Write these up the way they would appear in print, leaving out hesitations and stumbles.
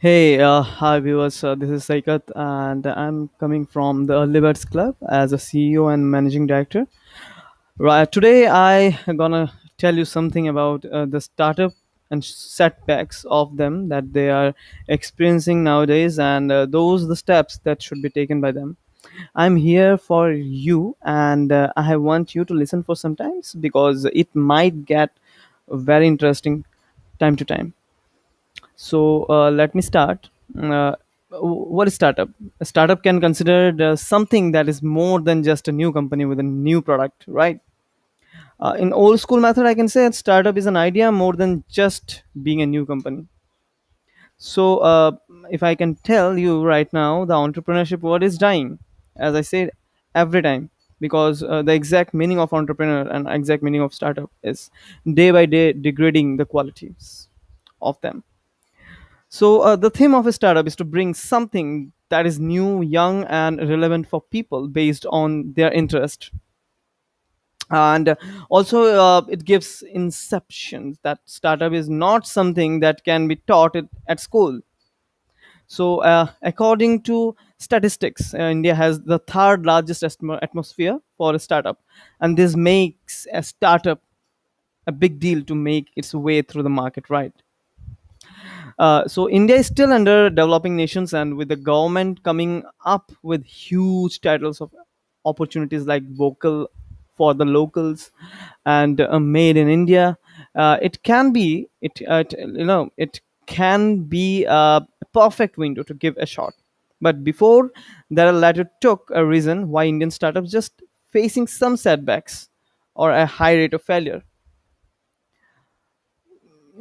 Hey, hi viewers. This is Saikat, and I'm coming from the Liberts Club as a CEO and managing director. Right today, I gonna tell you something about the startup and setbacks of them that they are experiencing nowadays, and those the steps that should be taken by them. I'm here for you, and I want you to listen for some times because it might get very interesting time to time. So let me start. What is startup? A startup can consider something that is more than just a new company with a new product, right? In old school method, I can say that startup is an idea more than just being a new company. So if I can tell you right now, the entrepreneurship word is dying, as I said every time, because the exact meaning of entrepreneur and exact meaning of startup is day by day degrading the qualities of them. So, the theme of a startup is to bring something that is new, young, and relevant for people based on their interest. And also, it gives inception that startup is not something that can be taught at school. So, according to statistics, India has the third largest atmosphere for a startup, and this makes a startup a big deal to make its way through the market, right? So India is still under developing nations, and with the government coming up with huge titles of opportunities like vocal for the locals and made in India, it can be a perfect window to give a shot. But before that, latter took a reason why Indian startups just facing some setbacks or a high rate of failure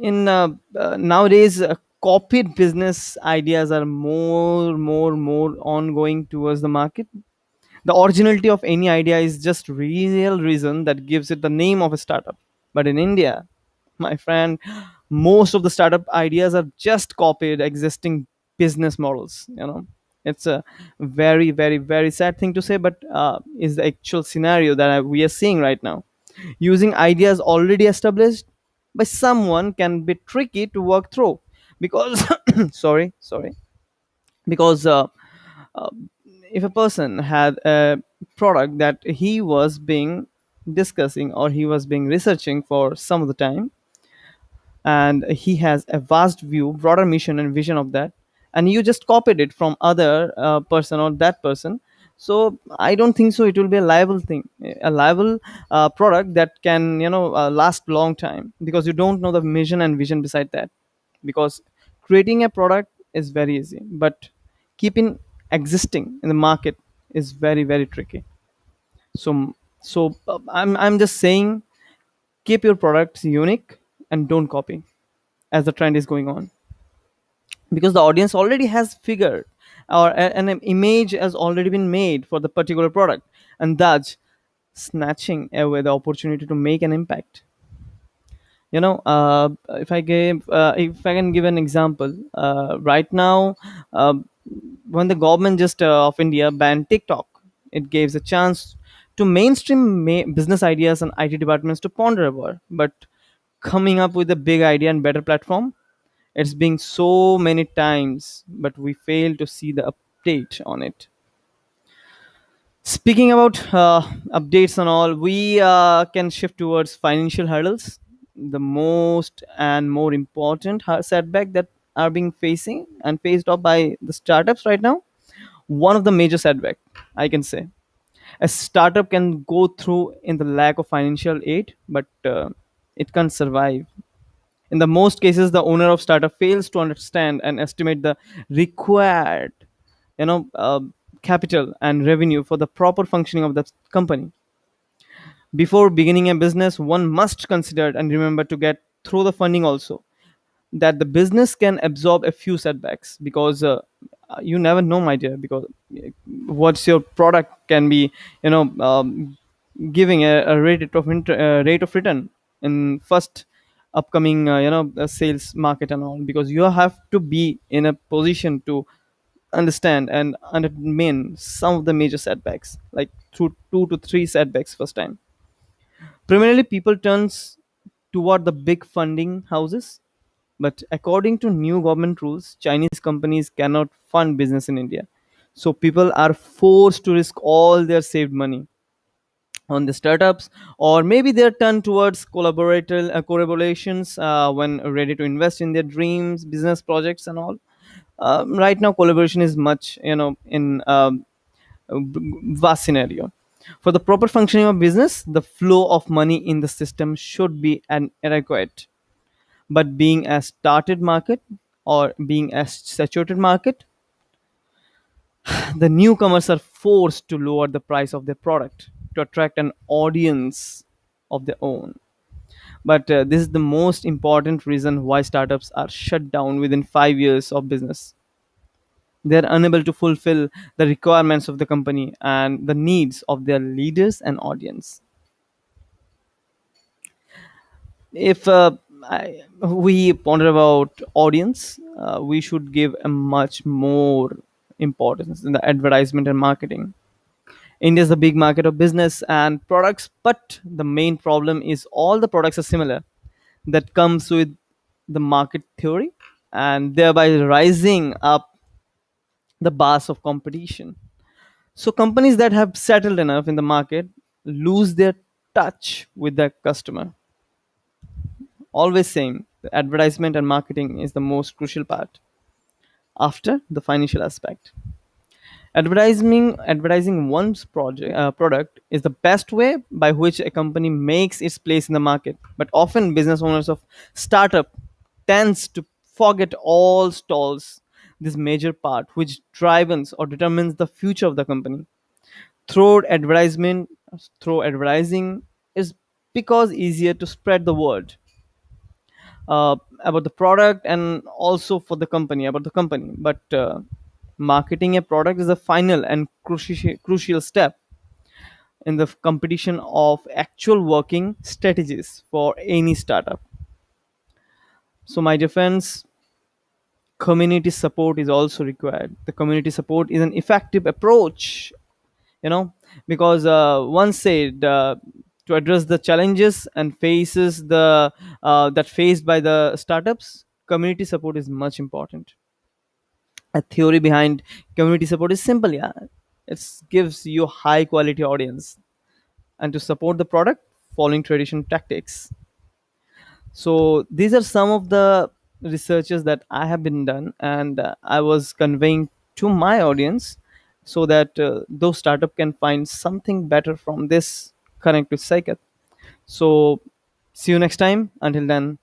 in nowadays copied business ideas are more ongoing towards the market. The originality of any idea is just real reason that gives it the name of a startup. But in India, my friend, most of the startup ideas are just copied existing business models. It's a very sad thing to say, but is the actual scenario that we are seeing right now. Using ideas already established by someone can be tricky to work through because sorry, because uh, if a person had a product that he was being discussing or he was being researching for some of the time, and he has a vast view, broader mission and vision of that, and you just copied it from other person or that person. So I don't think so it will be a liable thing, a liable product that can last long time, because you don't know the mission and vision beside that. Because creating a product is very easy, but keeping existing in the market is very tricky. So I'm just saying, keep your products unique and don't copy as the trend is going on, because the audience already has figured, or an image has already been made for the particular product, and thus snatching away the opportunity to make an impact. If I can give an example, right now, uh, when the government just of India banned TikTok, it gives a chance to mainstream business ideas and IT departments to ponder over, but coming up with a big idea and better platform, it's been so many times, but we fail to see the update on it. Speaking about updates and all, we can shift towards financial hurdles. The most and more important setback that are being facing and faced off by the startups right now. One of the major setback, I can say, a startup can go through in the lack of financial aid, but it can't survive. In the most cases, the owner of startup fails to understand and estimate the required, you know, uh, capital and revenue for the proper functioning of the company. Before beginning a business, one must consider and remember to get through the funding also, that the business can absorb a few setbacks, because you never know, my dear, because what's your product can be, you know giving a rate of return in first upcoming sales market and all, because you have to be in a position to understand and undermine some of the major setbacks, like through 2 to 3 setbacks first time. Primarily, people turns toward the big funding houses, But according to new government rules, Chinese companies cannot fund business in India, so people are forced to risk all their saved money on the startups, or maybe they're turned towards collaborations when ready to invest in their dreams, business projects, and all. Right now, collaboration is much, in vast scenario. For the proper functioning of business, the flow of money in the system should be an adequate. But being a started market or being a saturated market, the newcomers are forced to lower the price of their product to attract an audience of their own. But this is the most important reason why startups are shut down within 5 years of business. They're unable to fulfill the requirements of the company and the needs of their leaders and audience. If we ponder about audience, we should give a much more importance in the advertisement and marketing. India is a big market of business and products, but the main problem is all the products are similar. That comes with the market theory and thereby rising up the bars of competition. So companies that have settled enough in the market lose their touch with the customer. Always saying the advertisement and marketing is the most crucial part after the financial aspect. Advertising one's product is the best way by which a company makes its place in the market. But often business owners of startup tends to forget all stalls this major part which drives or determines the future of the company. Through advertisement, through advertising is because easier to spread the word about the product and also for the company about the company. But marketing a product is a final and crucial step in the competition of actual working strategies for any startup. So my defense, community support is also required. The community support is an effective approach, you know because one said, to address the challenges and faces the that faced by the startups, community support is much important. A theory behind community support is simple, yeah. It gives you high quality audience and to support the product following traditional tactics. So these are some of the researches that I have been done, and I was conveying to my audience so that those startup can find something better from this connect with Saikat. So see you next time. Until then,